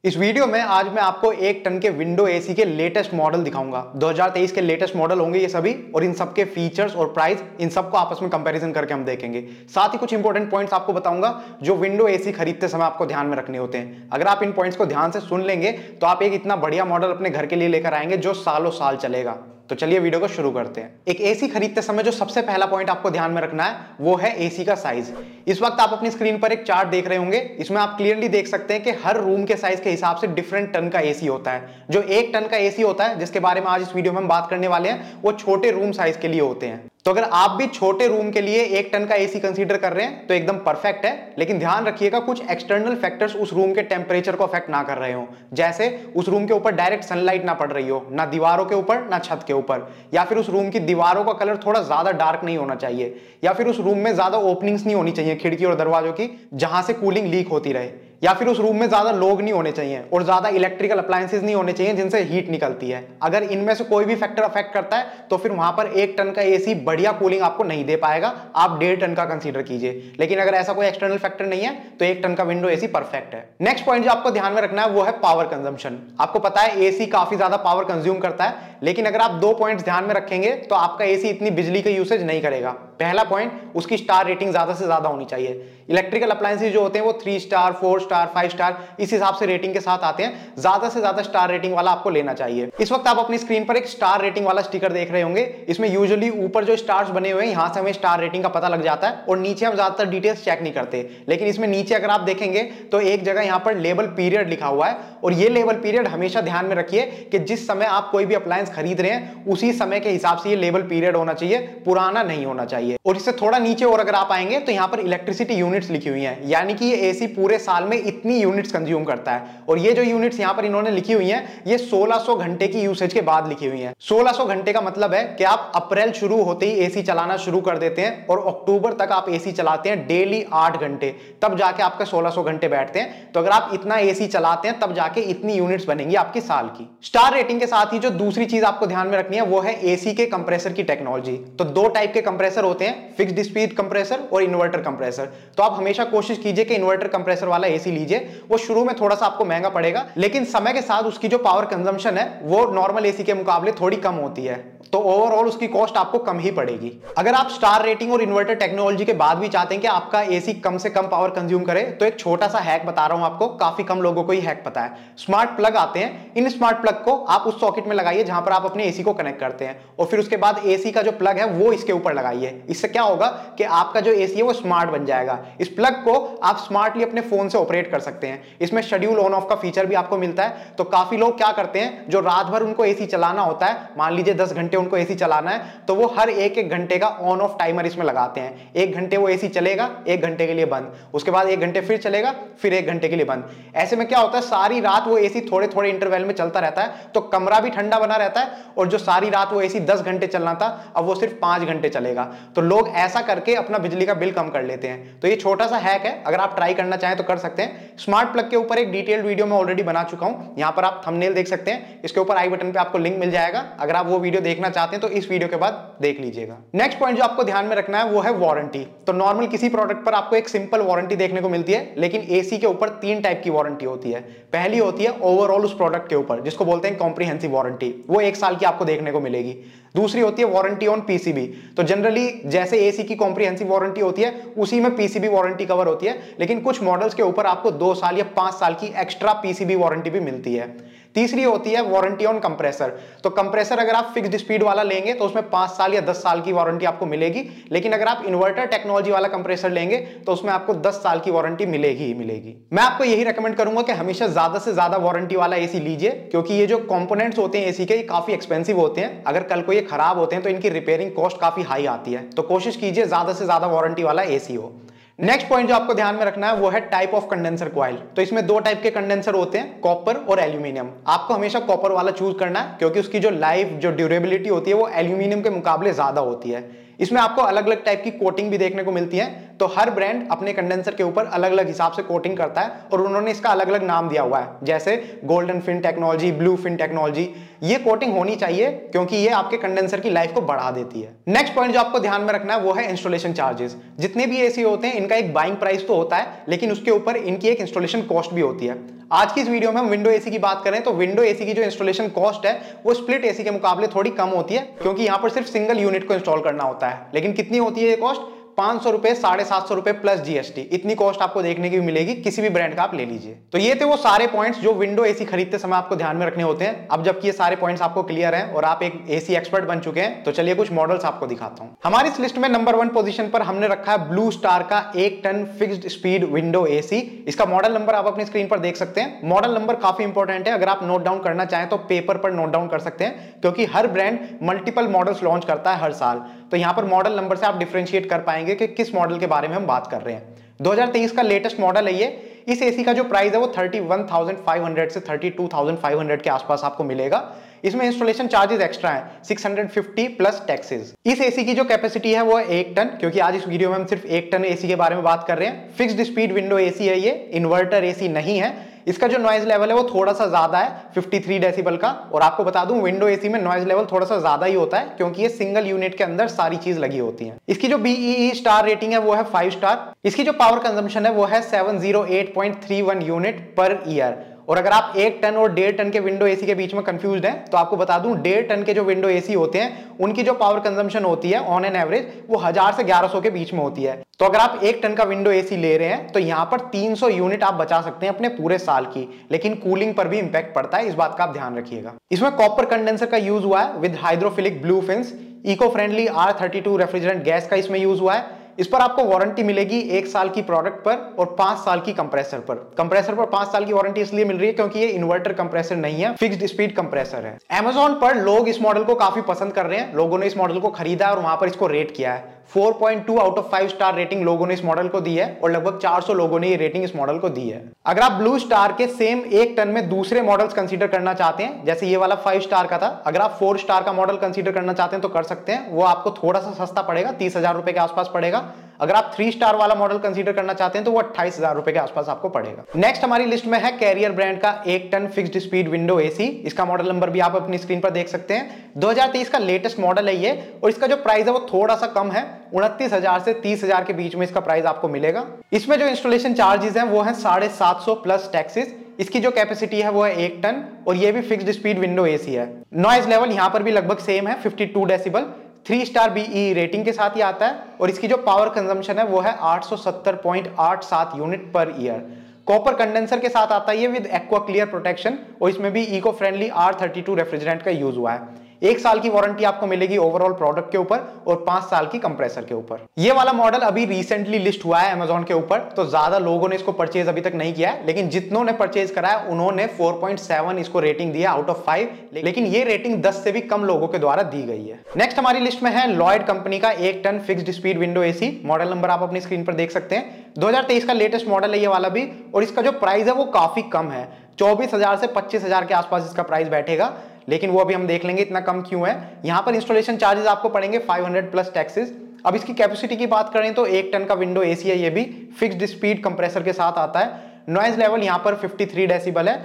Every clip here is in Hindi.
इस वीडियो में आज मैं आपको 1 टन के विंडो एसी के लेटेस्ट मॉडल दिखाऊंगा। 2023 के लेटेस्ट मॉडल होंगे ये सभी, और इन सब के फीचर्स और प्राइस इन सबको आपस में कंपैरिजन करके हम देखेंगे। साथ ही कुछ इंपॉर्टेंट पॉइंट्स आपको बताऊंगा जो विंडो एसी खरीदते समय आपको ध्यान में रखने होते हैं। अगर आप इन पॉइंट्स को ध्यान से सुन लेंगे तो आप एक इतना बढ़िया मॉडल अपने घर के लिए लेकर आएंगे जो सालों साल चलेगा। तो चलिए वीडियो को शुरू करते हैं। एक एसी खरीदते समय जो सबसे पहला पॉइंट आपको ध्यान में रखना है वो है एसी का साइज। इस वक्त आप अपनी स्क्रीन पर एक चार्ट देख रहे होंगे। इसमें आप क्लियरली देख सकते हैं कि हर रूम के साइज के हिसाब से डिफरेंट टन का एसी होता है। जो 1 टन का एसी होता है जिसके बारे में आज इस वीडियो में हम बात करने वाले हैं, वो छोटे रूम साइज के लिए होते हैं। तो अगर आप भी छोटे रूम के लिए 1 टन का एसी कंसीडर कर रहे हैं तो एकदम परफेक्ट है, लेकिन ध्यान रखिएगा कुछ एक्सटर्नल फैक्टर्स उस रूम के टेम्परेचर को अफेक्ट ना कर रहे हो। जैसे उस रूम के ऊपर डायरेक्ट सनलाइट ना पड़ रही हो, ना दीवारों के ऊपर ना छत के ऊपर, या फिर उस रूम की दीवारों का कलर थोड़ा ज्यादा डार्क नहीं होना चाहिए, या फिर उस रूम में ज्यादा ओपनिंग्स नहीं होनी चाहिए खिड़की और दरवाजों की जहां से कूलिंग लीक होती रहे, या फिर उस रूम में ज्यादा लोग नहीं होने चाहिए और ज्यादा इलेक्ट्रिकल अप्लायंसेस नहीं होने चाहिए जिनसे हीट निकलती है। अगर इनमें से कोई भी फैक्टर अफेक्ट करता है तो फिर वहां पर 1 टन का एसी बढ़िया कूलिंग आपको नहीं दे पाएगा। आप 1.5 टन का कंसीडर कीजिए। लेकिन अगर ऐसा कोई एक्सटर्नल फैक्टर नहीं है तो 1 टन का विंडो एसी परफेक्ट है। नेक्स्ट पॉइंट जो आपको ध्यान में रखना है वो है पावर कंजम्पशन। आपको पता है एसी काफी ज्यादा पावर कंज्यूम करता है, लेकिन अगर आप 2 पॉइंट्स ध्यान में रखेंगे तो आपका एसी इतनी बिजली का यूसेज नहीं करेगा। पहला पॉइंट, उसकी स्टार रेटिंग ज्यादा से ज्यादा होनी चाहिए। इलेक्ट्रिकल अप्लायंसेस जो होते हैं वो 3 स्टार 4 स्टार 5 स्टार इस हिसाब से रेटिंग के साथ आते हैं। ज्यादा से ज्यादा स्टार रेटिंग वाला आपको लेना चाहिए। इस वक्त आप अपनी स्क्रीन पर एक स्टार रेटिंग वाला स्टिकर देख रहे होंगे। इसमें यूजुअली ऊपर जो स्टार्स बने हुए हैं यहां से हमें स्टार रेटिंग का पता लग जाता है, और नीचे हम ज्यादातर डिटेल्स चेक नहीं करते। लेकिन इसमें नीचे अगर आप देखेंगे तो एक जगह यहां पर लेबल पीरियड लिखा हुआ है, और ये लेबल पीरियड हमेशा ध्यान में रखिए कि जिस समय आप कोई भी अप्लायंस खरीद रहे हैं उसी समय के हिसाब से ये लेबल पीरियड होना चाहिए, पुराना नहीं होना चाहिए। और इससे थोड़ा नीचे और अगर आप आएंगे तो यहां पर इलेक्ट्रिसिटी यूनिट्स लिखी हुई हैं, यानी कि ये एसी पूरे साल में इतनी यूनिट्स कंज्यूम करता है। और ये जो यूनिट्स यहां पर इन्होंने लिखी हुई हैं ये 1600 घंटे की यूसेज के बाद लिखी हुई हैं। 1600 घंटे का मतलब है कि आप अप्रैल शुरू होते ही एसी चलाना शुरू कर देते हैं और अक्टूबर तक आप एसी चलाते हैं डेली 8 घंटे, तब जाके आपके 1600 घंटे बैठते हैं। तो अगर आप इतना एसी चलाते हैं तब जाके इतनी यूनिट्स बनेंगी आपकी साल की। स्टार रेटिंग के साथ ही जो दूसरी चीज आपको ध्यान में रखनी है वो है एसी के कंप्रेसर की टेक्नोलॉजी। तो 2 टाइप के कंप्रेसर होते हैं, फिक्स्ड स्पीड कंप्रेसर और इन्वर्टर कंप्रेसर। तो आप हमेशा कोशिश कीजिए कि इन्वर्टर कंप्रेसर वाला एसी लीजिए। वो शुरू में थोड़ा सा आपको महंगा पड़ेगा, लेकिन समय के साथ उसकी जो पावर कंजम्पशन है वो नॉर्मल एसी के मुकाबले थोड़ी कम होती है, तो ओवरऑल उसकी कॉस्ट आपको कम ही पड़ेगी। अगर आप स्टार रेटिंग और इन्वर्टर टेक्नोलॉजी के बाद भी चाहते हैं कि आपका एसी कम से कम पावर कंज्यूम करे, तो एक छोटा सा हैक बता रहा हूं आपको, काफी कम लोगों को ही हैक पता है। स्मार्ट प्लग आते हैं, इन स्मार्ट प्लग को आप उस सॉकेट में लगाइए जहां पर आप अपने एसी को कनेक्ट करते हैं, और फिर उसके बाद एसी का जो प्लग है वो इसके ऊपर लगाइए। इससे क्या होगा कि आपका जो एसी है वो स्मार्ट बन जाएगा। इस प्लग को आप स्मार्टली अपने फोन से ऑपरेट कर सकते हैं। इसमें शेड्यूल ऑन ऑफ का फीचर भी आपको मिलता है। तो काफी लोग क्या करते हैं, जो रात भर उनको एसी चलाना होता है, मान लीजिए 10 घंटे उनको एसी चलाना है, तो वो हर 1-1 घंटे का ऑन ऑफ टाइमर इसमें लगाते हैं। 1 घंटे वो एसी चलेगा, 1 घंटे के लिए बंद, उसके बाद 1 घंटे फिर चलेगा, फिर 1 घंटे के लिए बंद। ऐसे में क्या होता है, सारी रात वो एसी थोड़े थोड़े इंटरवल में चलता रहता है, तो कमरा भी ठंडा बना रहता है, और जो सारी रात वो एसी 10 घंटे चलना था अब वो सिर्फ 5 घंटे चलेगा। तो लोग ऐसा करके अपना बिजली का बिल कम कर लेते हैं। तो ये छोटा सा हैक है, अगर आप ट्राई करना चाहें तो कर सकते हैं। स्मार्ट प्लग के ऊपर एक डिटेल्ड वीडियो में ऑलरेडी बना चुका हूं, यहां पर आप थंबनेल देख सकते हैं, इसके ऊपर आई बटन पे आपको लिंक मिल जाएगा। अगर आप वो वीडियो देखना चाहते हैं तो इस वीडियो के बाद देख लीजिएगा। नेक्स्ट पॉइंट जो आपको ध्यान में रखना है वो है वारंटी। तो नॉर्मल किसी प्रोडक्ट पर आपको एक सिंपल वारंटी देखने को मिलती है, लेकिन एसी के ऊपर 3 टाइप की वारंटी होती है। पहली होती है ओवरऑल उस प्रोडक्ट के ऊपर, जिसको बोलते हैं कॉम्प्रिहेंसिव वारंटी, वो 1 साल की आपको देखने को मिलेगी। दूसरी होती है वारंटी ऑन पीसीबी। तो जनरली जैसे एसी की कॉम्प्रिहेंसिव वारंटी होती है उसी में पीसीबी वारंटी कवर होती है, लेकिन कुछ मॉडल्स के ऊपर आपको 2 साल या 5 साल की एक्स्ट्रा पीसीबी वारंटी भी मिलती है। तीसरी होती है वारंटी ऑन कंप्रेसर। तो कंप्रेसर अगर आप फिक्स्ड स्पीड वाला लेंगे तो उसमें 5 साल या 10 साल की वारंटी आपको मिलेगी, लेकिन अगर आप इन्वर्टर टेक्नोलॉजी वाला कंप्रेसर लेंगे तो उसमें आपको 10 साल की वारंटी मिलेगी ही मिलेगी। मैं आपको यही रेकमेंड करूंगा कि हमेशा ज्यादा से ज्यादा वारंटी वाला एसी लीजिए, क्योंकि ये जो कंपोनेंट्स होते हैं एसी के ये काफी एक्सपेंसिव होते हैं। अगर कल को ये खराब होते हैं तो इनकी रिपेयरिंग कॉस्ट काफी हाई आती है। तो कोशिश कीजिए ज्यादा से ज्यादा वारंटी वाला एसी हो। नेक्स्ट पॉइंट जो आपको ध्यान में रखना है वो है टाइप ऑफ कंडेंसर कॉइल। तो इसमें 2 टाइप के कंडेंसर होते हैं, कॉपर और एल्यूमिनियम। आपको हमेशा कॉपर वाला चूज करना है, क्योंकि उसकी जो लाइफ जो ड्यूरेबिलिटी होती है वो एल्यूमिनियम के मुकाबले ज्यादा होती है। इसमें आपको अलग अलग टाइप की कोटिंग भी देखने को मिलती है। तो हर ब्रांड अपने कंडेंसर के ऊपर अलग अलग हिसाब से कोटिंग करता है, और उन्होंने इसका अलग अलग नाम दिया हुआ है, जैसे golden fin technology, blue fin technology. ये कोटिंग होनी चाहिए क्योंकि ये आपके कंडेंसर की लाइफ को बढ़ा देती है। नेक्स्ट पॉइंट जो आपको ध्यान में रखना है वो है इंस्टॉलेशन चार्जेस। जितने भी एसी होते हैं इनका एक बाइंग प्राइस तो होता है, लेकिन उसके ऊपर इनकी एक इंस्टॉलेशन कॉस्ट भी होती है। आज की इस वीडियो में हम विंडो एसी की बात करें तो विंडो एसी की जो इंस्टॉलेशन कॉस्ट है वो स्प्लिट एसी के मुकाबले थोड़ी कम होती है, क्योंकि यहां पर सिर्फ सिंगल यूनिट को इंस्टॉल करना होता है। लेकिन कितनी होती है ये कॉस्ट? 500 रुपए, 750 रुपए प्लस जीएसटी, इतनी कॉस्ट आपको देखने की मिलेगी किसी भी ब्रांड का आप ले लीजिए। तो ये थे वो सारे पॉइंट्स जो विंडो एसी खरीदते समय आपको ध्यान में रखने होते हैं। अब जबकि ये सारे पॉइंट्स आपको क्लियर हैं और आप एक एसी एक्सपर्ट बन चुके हैं, तो चलिए कुछ मॉडल्स आपको दिखाता हूं। हमारी इस लिस्ट में नंबर 1 पोजीशन पर हमने रखा है ब्लू स्टार का 1 ton fixed speed window AC. इसका मॉडल नंबर आप अपनी स्क्रीन पर देख सकते हैं। मॉडल नंबर काफी इंपॉर्टेंट है, अगर आप नोट डाउन करना चाहें तो पेपर पर नोट डाउन कर सकते हैं, क्योंकि हर ब्रांड मल्टीपल मॉडल्स लॉन्च करता है हर साल। तो यहां पर मॉडल नंबर से आप डिफरेंशिएट कर पाएंगे कि किस मॉडल के बारे में हम बात कर रहे हैं। 2023 का लेटेस्ट मॉडल है ये। इस एसी का जो प्राइस है वो 31,500 से 32,500 के आसपास आपको मिलेगा। इसमें इंस्टॉलेशन चार्जेस एक्स्ट्रा हैं 650 प्लस टैक्सेस। इस एसी की जो कैपेसिटी है वो है 1 टन, क्योंकि आज इस वीडियो में हम सिर्फ 1 टन एसी के बारे में बात कर रहे हैं। फिक्स्ड स्पीड विंडो एसी है ये, इन्वर्टर एसी नहीं है। इसका जो नॉइज लेवल है वो थोड़ा सा ज्यादा है, 53 डेसिबल का। और आपको बता दूं विंडो एसी में नॉइज लेवल थोड़ा सा ज्यादा ही होता है, क्योंकि ये सिंगल यूनिट के अंदर सारी चीज लगी होती है। इसकी जो BEE स्टार रेटिंग है वो है 5 स्टार। इसकी जो पावर कंजम्पशन है वो है 708.31 यूनिट पर ईयर। और अगर आप 1 टन और 1.5 टन के विंडो एसी के बीच में कंफ्यूज्ड हैं, तो आपको बता दूं 1.5 टन के जो विंडो एसी होते हैं उनकी जो पावर कंजम्पशन होती है ऑन एन एवरेज वो 1000 से 1100 के बीच में होती है। तो अगर आप 1 टन का विंडो एसी ले रहे हैं तो यहां पर 300 यूनिट आप बचा सकते हैं अपने पूरे साल की। लेकिन कूलिंग पर भी इंपैक्ट पड़ता है, इस बात का आप ध्यान रखिएगा। इसमें कॉपर कंडेंसर का यूज हुआ है with hydrophilic blue fins. Eco friendly R32 refrigerant gas का इसमें यूज हुआ है। इस पर आपको वारंटी मिलेगी 1 साल की प्रोडक्ट पर और 5 साल की कंप्रेसर पर। कंप्रेसर पर 5 साल की वारंटी इसलिए मिल रही है क्योंकि ये इन्वर्टर कंप्रेसर नहीं है, फिक्स्ड स्पीड कंप्रेसर है। Amazon पर लोग इस मॉडल को काफी पसंद कर रहे हैं। लोगों ने इस मॉडल को खरीदा है और वहां पर इसको रेट किया है। 4.2 आउट ऑफ 5 स्टार रेटिंग लोगों ने इस मॉडल को दी है और लगभग 400 लोगों ने ये रेटिंग इस मॉडल को दी है। अगर आप ब्लू स्टार के सेम 1 टन में दूसरे मॉडल्स कंसीडर करना चाहते हैं, जैसे ये वाला 5 स्टार का था, अगर आप 4 स्टार का मॉडल कंसीडर करना चाहते हैं तो कर सकते हैं। वो आपको थोड़ा सा सस्ता पड़ेगा, 30,000 रुपए के आसपास पड़ेगा। अगर आप 3 स्टार वाला मॉडल कंसीडर करना चाहते हैं तो वो 28,000 रुपए के आसपास आपको पड़ेगा। नेक्स्ट हमारी लिस्ट में है कैरियर ब्रांड का 1 ton fixed speed window AC. इसका मॉडल नंबर भी आप अपनी स्क्रीन पर देख सकते हैं। 2023 का लेटेस्ट मॉडल है ये और इसका जो प्राइस है वो थोड़ा सा कम है, 29,000 से 30,000 के बीच में इसका प्राइस आपको मिलेगा। इसमें जो इंस्टॉलेशन चार्जेस हैं वो है 750 प्लस टैक्सेस। इसकी जो कैपेसिटी है वो है 1 टन और ये भी फिक्स्ड स्पीड विंडो एसी है। नॉइज लेवल यहां पर भी लगभग सेम है, 52 डेसिबल। 3 स्टार BEE रेटिंग के साथ ही आता है और इसकी जो पावर कंजम्पशन है वो है 870.87 unit per year. Copper condenser के साथ आता है ये विद एक्वा क्लियर प्रोटेक्शन और इसमें भी इको फ्रेंडली R32 रेफ्रिजरेंट का यूज हुआ है। 1 साल की वारंटी आपको मिलेगी ओवरऑल प्रोडक्ट के ऊपर और 5 साल की कंप्रेसर के ऊपर। ये वाला मॉडल अभी रिसेंटली लिस्ट हुआ है Amazon के ऊपर, तो ज्यादा लोगों ने इसको परचेज अभी तक नहीं किया है, लेकिन जितनों ने परचेज करा है उन्होंने 4.7 इसको रेटिंग दिया आउट ऑफ 5, लेकिन ये रेटिंग 10 से भी कम लोगों के द्वारा दी गई है। नेक्स्ट हमारी लिस्ट में है लॉयड कंपनी का 1 ton fixed speed window AC. Model number आप अपनी स्क्रीन पर देख सकते हैं। 2023 का लेटेस्ट मॉडल है ये वाला भी और इसका जो प्राइस है वो काफी कम है, 24,000 से 25,000 के आसपास इसका प्राइस बैठेगा। लेकिन वो अभी हम देख लेंगे इतना कम क्यों है। यहां पर इंस्टॉलेशन चार्जेस आपको पड़ेंगे 500 प्लस टैक्सेस। अब इसकी कैपेसिटी की बात करें तो 1 टन का विंडो एसी है, ये भी फिक्स्ड स्पीड कंप्रेसर के साथ आता है। नॉइज लेवल यहां पर 53 डेसिबल है।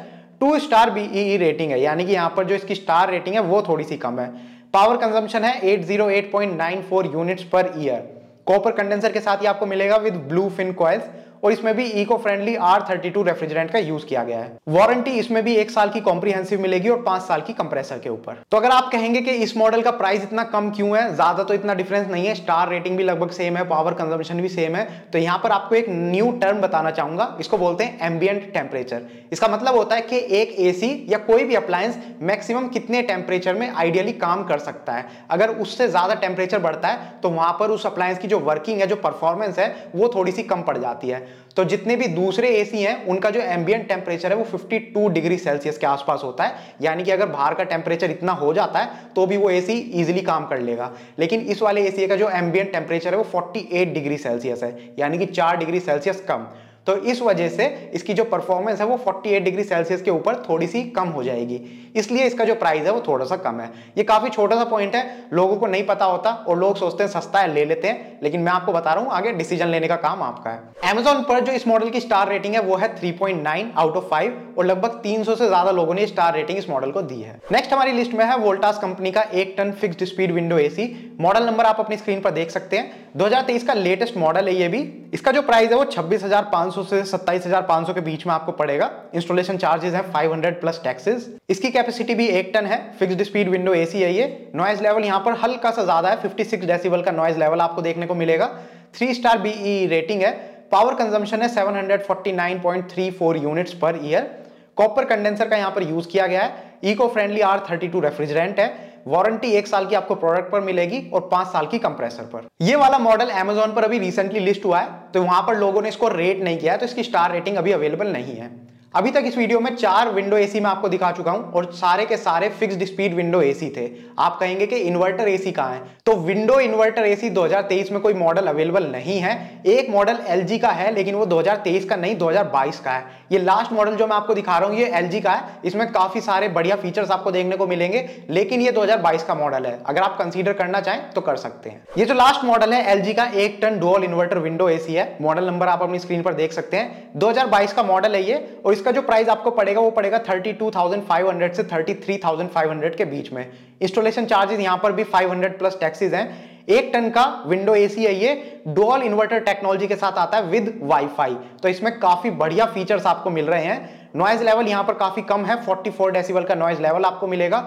2 स्टार BEE रेटिंग है, यानी कि यहां पर जो इसकी स्टार रेटिंग है वो थोड़ी सी कम है। पावर कंजम्पशन है 808.94 units per year. Copper condenser के साथ ही आपको मिलेगा विद ब्लू फिन कॉइल्स और इसमें भी इको फ्रेंडली R32 रेफ्रिजरेंट का यूज किया गया है। वारंटी इसमें भी 1 साल की कॉम्प्रिहेंसिव मिलेगी और 5 साल की कंप्रेसर के ऊपर। तो अगर आप कहेंगे कि इस मॉडल का प्राइस इतना कम क्यों है, ज्यादा तो इतना डिफरेंस नहीं है, स्टार रेटिंग भी लगभग सेम है, पावर कंजम्पशन भी सेम है, तो यहां पर आपको एक न्यू टर्म बताना चाहूंगा। इसको बोलते हैं एम्बिएंट टेम्परेचर। इसका मतलब होता है कि एक एसी या कोई भी अप्लायंस मैक्सिमम कितने टेम्परेचर में आइडियली काम कर सकता है। अगर उससे ज्यादा टेम्परेचर बढ़ता है तो वहां पर उस अप्लायंस की जो वर्किंग है, जो परफॉर्मेंस है, वो थोड़ी सी कम पड़ जाती है। तो जितने भी दूसरे एसी हैं उनका जो एम्बिएंट टेम्परेचर है वो 52 डिग्री सेल्सियस के आसपास होता है, यानी कि अगर बाहर का टेम्परेचर इतना हो जाता है तो भी वो एसी इजीली काम कर लेगा। लेकिन इस वाले एसी का जो एम्बिएंट टेम्परेचर है वो 48 डिग्री सेल्सियस है, यानी कि 4 डिग्री सेल्सियस कम। तो इस वजह से इसकी जो परफॉर्मेंस है वो 48 डिग्री सेल्सियस के ऊपर थोड़ी सी कम हो जाएगी, इसलिए इसका जो प्राइस है वो थोड़ा सा कम है। ये काफी छोटा सा पॉइंट है, लोगों को नहीं पता होता और लोग सोचते हैं सस्ता है ले लेते हैं, लेकिन मैं आपको बता रहा हूं आगे डिसीजन लेने का काम आपका है। Amazon पर जो इस मॉडल की स्टार रेटिंग है वो है 3.9 आउट ऑफ 5 और लगभग 300 से ज्यादा लोगों ने स्टार रेटिंग इस मॉडल को दी है। नेक्स्ट हमारी लिस्ट में है वोल्टास कंपनी का 1 ton fixed speed window AC. Model number आप अपनी स्क्रीन पर देख सकते हैं। 2023 का लेटेस्ट मॉडल है ये भी। इसका जो प्राइस है वो 26,500 से 27,500 के बीच में आपको पड़ेगा। इंस्टॉलेशन चार्जेस है 500 प्लस टैक्सेस। इसकी कैपेसिटी भी 1 टन है। फिक्स्ड स्पीड विंडो एसी है ये। नॉइज लेवल यहाँ पर हल्का सा ज्यादा है, 56 डेसिबल का नॉइज लेवल आपको देखने को मिलेगा। 3 स्टार बीई रेटिंग है। पावर कंजम्पशन है 749.34 units per year. Copper condenser का यहां पर यूज किया गया है। इको फ्रेंडली R32 रेफ्रिजरेंट है। वारंटी 1 साल की आपको प्रोडक्ट पर मिलेगी और 5 साल की कंप्रेसर पर। ये वाला मॉडल Amazon पर अभी रिसेंटली लिस्ट हुआ है, तो वहां पर लोगों ने इसको रेट नहीं किया है, तो इसकी स्टार रेटिंग अभी अवेलेबल नहीं है। अभी तक इस वीडियो में 4 विंडो एसी मैं आपको दिखा चुका हूं और सारे के सारे फिक्स्ड स्पीड विंडो एसी थे। आप कहेंगे कि इन्वर्टर एसी कहां है, तो विंडो इन्वर्टर एसी 2023 में कोई मॉडल अवेलेबल नहीं है। एक मॉडल LG का है, लेकिन वो 2023 का नहीं 2022 का है। ये लास्ट मॉडल जो मैं आपको दिखा रहा हूं ये LG का है। इसमें काफी सारे बढ़िया फीचर्स आपको देखने को मिलेंगे, लेकिन ये 2022 का मॉडल है। अगर आप कंसीडर करना चाहें तो कर सकते हैं। ये जो लास्ट मॉडल है LG का 1 ton dual inverter window AC है। मॉडल नंबर आप अपनी स्क्रीन पर देख सकते हैं। 2022 का मॉडल है ये, और इसका जो प्राइस आपको पड़ेगा वो पड़ेगा 32,500 से 33,500 के बीच में। इंस्टॉलेशन चार्जेस यहां पर भी 500 प्लस टैक्सेस हैं। 1 टन का विंडो एसी है ये। डुअल इन्वर्टर टेक्नोलॉजी के साथ आता है विद वाईफाई, तो इसमें काफी बढ़िया फीचर्स आपको मिल रहे हैं। नॉइज लेवल यहां पर काफी कम है, 44 डेसिबल का नॉइज लेवल आपको मिलेगा।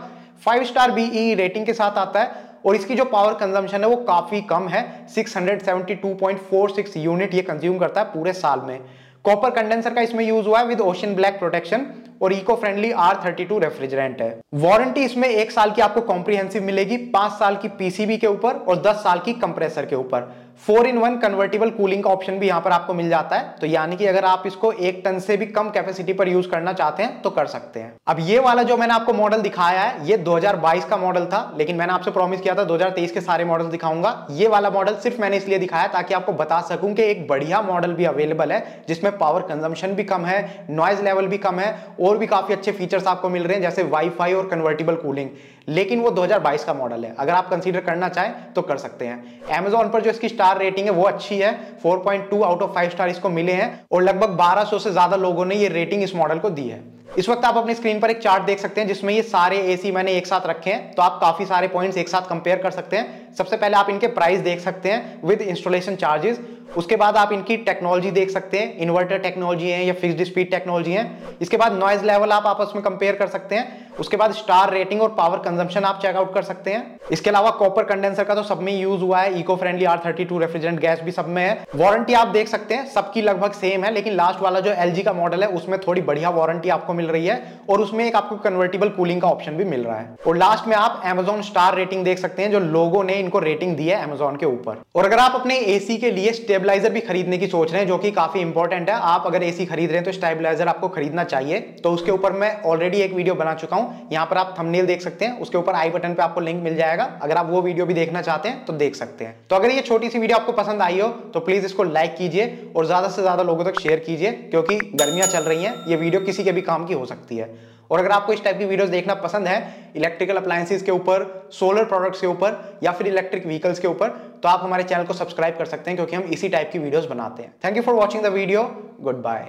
5 स्टार बीई रेटिंग के साथ आता है, और इसकी जो पावर कंजम्पशन है वो काफी कम है, 672.46 यूनिट ये कंज्यूम करता है पूरे साल में। कॉपर कंडेंसर का इसमें यूज हुआ है विद ओशन ब्लैक प्रोटेक्शन, और इको फ्रेंडली R32 रेफ्रिजरेंट है। वारंटी इसमें 1 साल की आपको कॉम्प्रिहेंसिव मिलेगी, 5 साल की पीसीबी के ऊपर और 10 साल की कंप्रेसर के ऊपर। 4-in-1 कन्वर्टेबल कूलिंग का ऑप्शन भी यहां पर आपको मिल जाता है, तो यानी कि अगर आप इसको 1 टन से भी कम कैपेसिटी पर यूज करना चाहते हैं तो कर सकते हैं। अब ये वाला जो मैंने आपको मॉडल दिखाया है ये 2022 का मॉडल था, लेकिन मैंने आपसे प्रॉमिस किया था 2023 के सारे मॉडल दिखाऊंगा। ये वाला मॉडल सिर्फ मैंने इसलिए दिखाया ताकि आपको बता सकूं कि एक बढ़िया मॉडल भी अवेलेबल है, जिसमें पावर कंजम्पशन भी कम है, नॉइज लेवल भी कम है, और भी काफी अच्छे फीचर्स आपको मिल रहे हैं जैसे वाईफाई और कन्वर्टेबल कूलिंग। लेकिन वो 2022 का मॉडल है। अगर आप कंसीडर करना चाहें तो कर सकते हैं। Amazon पर जो इसकी स्टार रेटिंग है वो अच्छी है, 4.2 आउट ऑफ 5 स्टार इसको मिले हैं, और लगभग 1200 से ज्यादा लोगों ने ये रेटिंग इस मॉडल को दी है। इस वक्त आप अपनी स्क्रीन पर एक चार्ट देख सकते हैं जिसमें ये सारे एसी मैंने एक साथ रखे हैं, तो आप काफी सारे पॉइंट्स एक साथ कंपेयर कर सकते हैं। सबसे पहले आप इनके प्राइस देख सकते हैं विद इंस्टॉलेशन चार्जेस। उसके बाद आप इनकी टेक्नोलॉजी देख सकते हैं, इन्वर्टर टेक्नोलॉजी है या फिक्स्ड स्पीड टेक्नोलॉजी है। इसके बाद नॉइज लेवल आप आपस में कंपेयर कर सकते हैं। उसके बाद स्टार रेटिंग और पावर कंजम्पशन आप चेकआउट कर सकते हैं। इसके अलावा कॉपर कंडेंसर का तो सब में यूज हुआ है, eco friendly R32 refrigerant gas भी सब में है। वारंटी आप देख सकते हैं सबकी लगभग सेम है, लेकिन लास्ट वाला जो LG का मॉडल है उसमें थोड़ी बढ़िया वारंटी आपको मिल रही है, और उसमें एक आपको कन्वर्टेबल कूलिंग का ऑप्शन भी मिल रहा है। और लास्ट में आप Amazon स्टार रेटिंग देख सकते हैं, जो लोगों ने इनको रेटिंग दी है Amazon के ऊपर। और अगर आप अपने एसी के लिए स्टेबलाइजर भी खरीदने की सोच रहे हैं, जो कि काफी इंपॉर्टेंट है, आप अगर एसी खरीद रहे हैं तो स्टेबलाइजर आपको खरीदना चाहिए, तो उसके ऊपर मैं ऑलरेडी एक वीडियो बना चुका हूं। यहां पर आप थंबनेल देख सकते हैं, उसके ऊपर आई बटन पे आपको लिंक मिल जाएगा। अगर आप वो वीडियो भी देखना चाहते हैं तो देख सकते हैं। तो अगर ये छोटी सी वीडियो आपको पसंद आई हो तो प्लीज इसको लाइक कीजिए और ज्यादा से ज्यादा लोगों तक शेयर कीजिए, क्योंकि गर्मियां चल रही हैं, ये वीडियो किसी के भी काम की हो सकती है। और अगर आपको इस टाइप की वीडियोस देखना पसंद है, इलेक्ट्रिकल अप्लायंसेस के ऊपर, सोलर प्रोडक्ट्स के ऊपर, या फिर इलेक्ट्रिक व्हीकल्स के ऊपर, तो आप हमारे चैनल को सब्सक्राइब कर सकते हैं, क्योंकि हम इसी टाइप की वीडियोस बनाते हैं। Thank you for watching the video. Good bye.